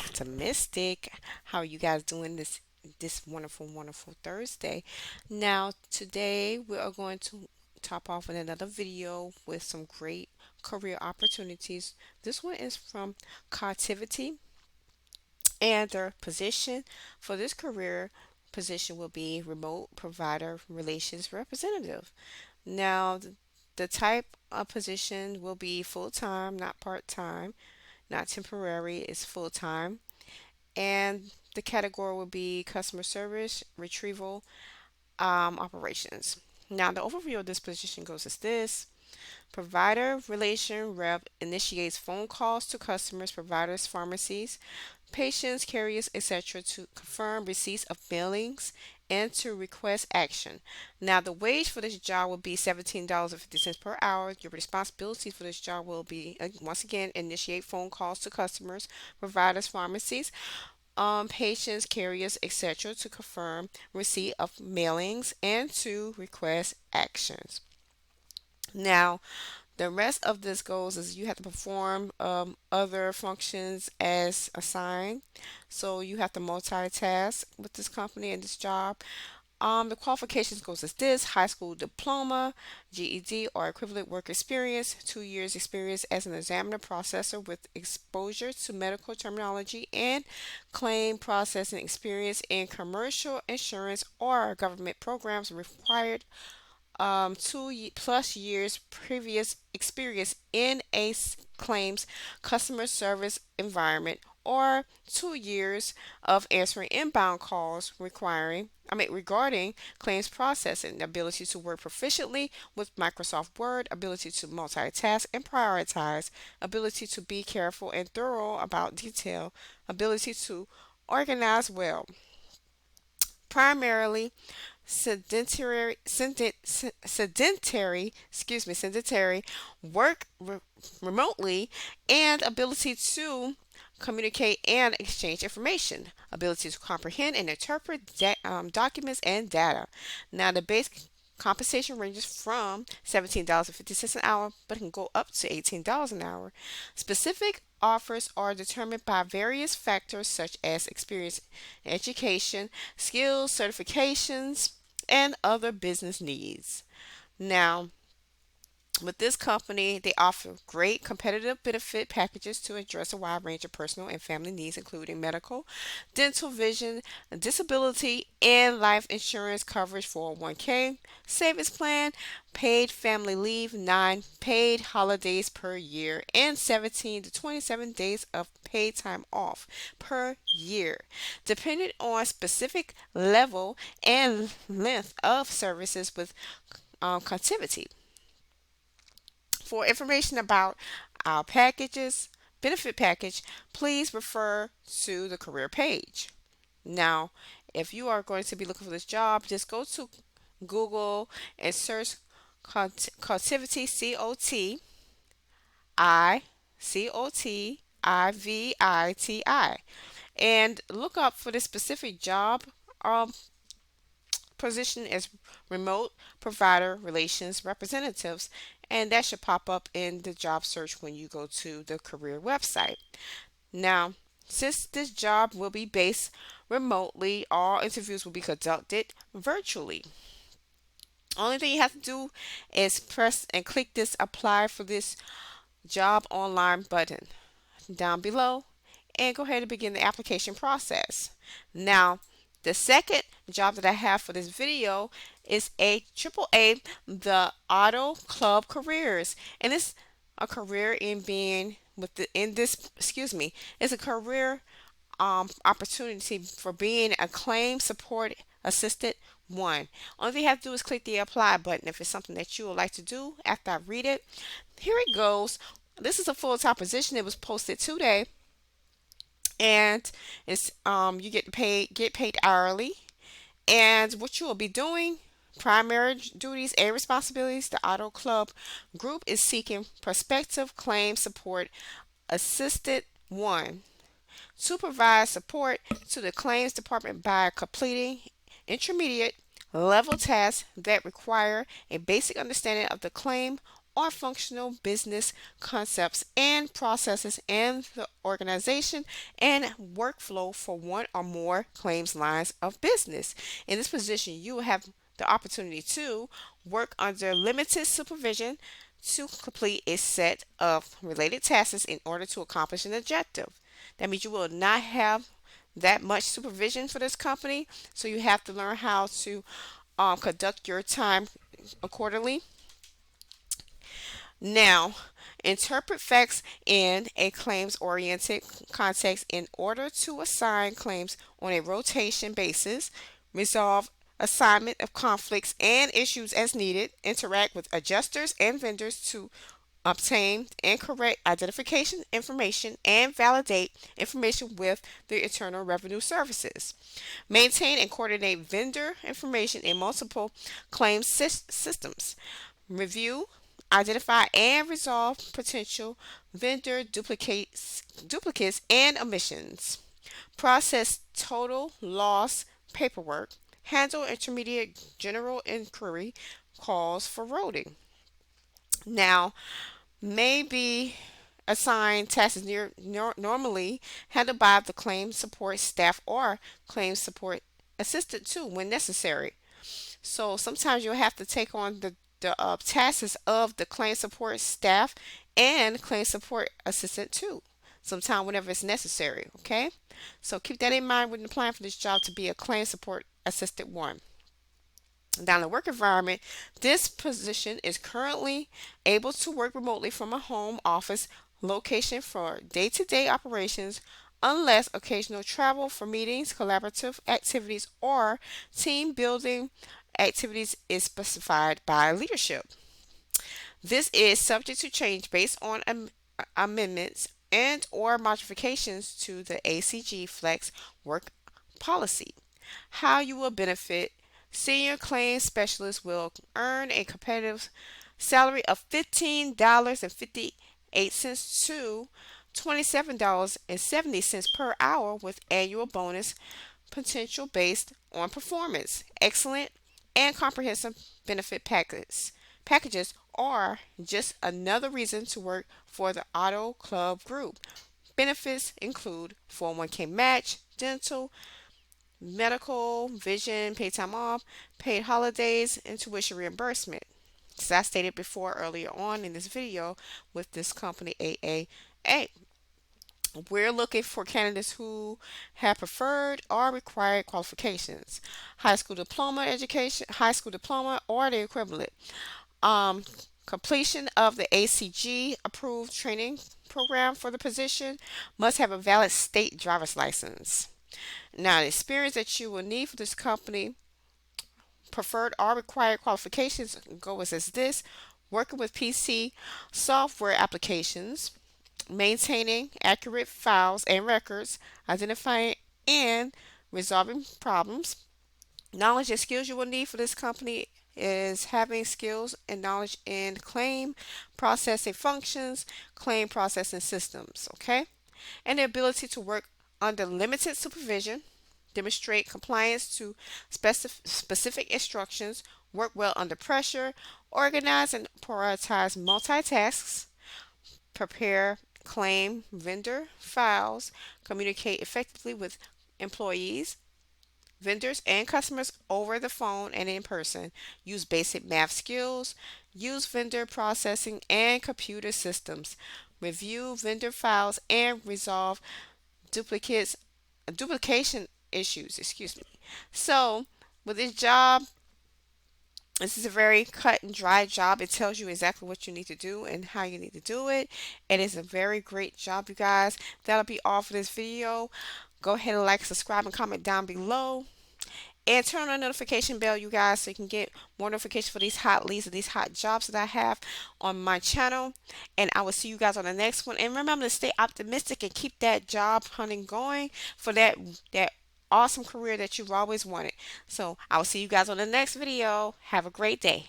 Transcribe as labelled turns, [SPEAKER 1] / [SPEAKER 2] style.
[SPEAKER 1] Optimistic. How are you guys doing this wonderful Thursday? Now, today we are going to top off with another video with some great career opportunities. This one is from Captivity, and their position for this career position will be remote provider relations representative. Now, the type of position will be full time, not part time, not temporary, it's full time. And the category will be customer service, retrieval, operations. Now, the overview of this position goes as this. Provider relation rep initiates phone calls to customers, providers, pharmacies, patients, carriers, etc. to confirm receipts of billings and to request action. Now, the wage for this job will be $17.50 per hour. Your responsibilities for this job will be, once again, initiate phone calls to customers, providers, pharmacies, patients, carriers, etc., to confirm receipt of mailings and to request actions. Now, the rest of this goes is you have to perform other functions as assigned. So you have to multitask with this company and this job. The qualifications goes as this: high school diploma, GED, or equivalent work experience, 2 years experience as an examiner processor with exposure to medical terminology and claim processing experience in commercial insurance or government programs required, 2+ years previous experience in a claims customer service environment, or 2 years of answering inbound calls regarding claims processing, ability to work proficiently with Microsoft Word, ability to multitask and prioritize, ability to be careful and thorough about detail, ability to organize well. Primarily sedentary work remotely, and ability to communicate and exchange information, ability to comprehend and interpret documents and data. Now, the base compensation ranges from $17.50 an hour, but can go up to $18 an hour. Specific offers are determined by various factors such as experience, education, skills, certifications, and other business needs. Now, with this company, they offer great competitive benefit packages to address a wide range of personal and family needs, including medical, dental, vision, disability, and life insurance coverage, 401k, savings plan, paid family leave, 9 paid holidays per year, and 17 to 27 days of paid time off per year, depending on specific level and length of services with connectivity. For information about our benefit package, please refer to the career page. Now, if you are going to be looking for this job, just go to Google and search Cotiviti, Cotiviti, and look up for this specific job. Um, Position as remote provider relations representatives, and that should pop up in the job search when you go to the career website. Now, since this job will be based remotely, all interviews will be conducted virtually. Only thing you have to do is press and click this apply for this job online button down below and go ahead and begin the application process. Now, the second job that I have for this video is a triple A, the Auto Club Careers, and it's a career in being with the in this excuse me, it's a career opportunity for being a claim support assistant one. Only thing you have to do is click the apply button if it's something that you would like to do after I read it. Here it goes. This is a full-time position. It was posted today, and it's you get paid hourly. And what you will be doing, primary duties and responsibilities: the Auto Club Group is seeking prospective claim support assistant one to provide support to the claims department by completing intermediate level tasks that require a basic understanding of the claim or functional business concepts and processes in the organization and workflow for one or more claims lines of business. In this position, you will have the opportunity to work under limited supervision to complete a set of related tasks in order to accomplish an objective. That means you will not have that much supervision for this company, so you have to learn how to conduct your time accordingly. Now, interpret facts in a claims oriented context in order to assign claims on a rotation basis, resolve assignment of conflicts and issues as needed, interact with adjusters and vendors to obtain and correct identification information, and validate information with the Internal Revenue Services. Maintain and coordinate vendor information in multiple claims systems. Review, identify, and resolve potential vendor duplicates and omissions. Process total loss paperwork. Handle intermediate general inquiry calls for routing. Now, maybe assign tasks normally handled by the claim support staff or claim support assistant too when necessary. So sometimes you'll have to take on the tasks of the claim support staff and claim support assistant too. Sometime whenever it's necessary. Okay, so keep that in mind when applying for this job to be a claim support assistant one. Down the work environment, this position is currently able to work remotely from a home office location for day to day operations unless occasional travel for meetings, collaborative activities, or team building activities is specified by leadership. This is subject to change based on amendments and or modifications to the ACG Flex work policy. How you will benefit: senior claims specialists will earn a competitive salary of $15.58 to $27.70 per hour with annual bonus potential based on performance. Excellent and comprehensive benefit packages are just another reason to work for the Auto Club Group. Benefits include 401k match, dental, medical, vision, paid time off, paid holidays, and tuition reimbursement. As I stated before earlier on in this video with this company AAA, we're looking for candidates who have preferred or required qualifications: high school diploma, or the equivalent. Um, Completion of the ACG approved training program for the position, must have a valid state driver's license. Now, the experience that you will need for this company, preferred or required qualifications, go as this: working with PC software applications, maintaining accurate files and records, identifying and resolving problems. Knowledge and skills you will need for this company is having skills and knowledge in claim processing functions, claim processing systems, okay? And the ability to work under limited supervision, demonstrate compliance to specific instructions, work well under pressure, organize and prioritize multitasks, prepare claim vendor files, communicate effectively with employees, vendors, and customers over the phone and in person, use basic math skills, use vendor processing and computer systems, review vendor files, and resolve duplicates duplication issues, excuse me. So, with this job, this is a very cut and dry job. It tells you exactly what you need to do and how you need to do it. It is a very great job, you guys. That'll be all for this video. Go ahead and like, subscribe, and comment down below. And turn on the notification bell, you guys, so you can get more notifications for these hot leads and these hot jobs that I have on my channel. And I will see you guys on the next one. And remember to stay optimistic and keep that job hunting going for that awesome career that you've always wanted. So I will see you guys on the next video. Have a great day.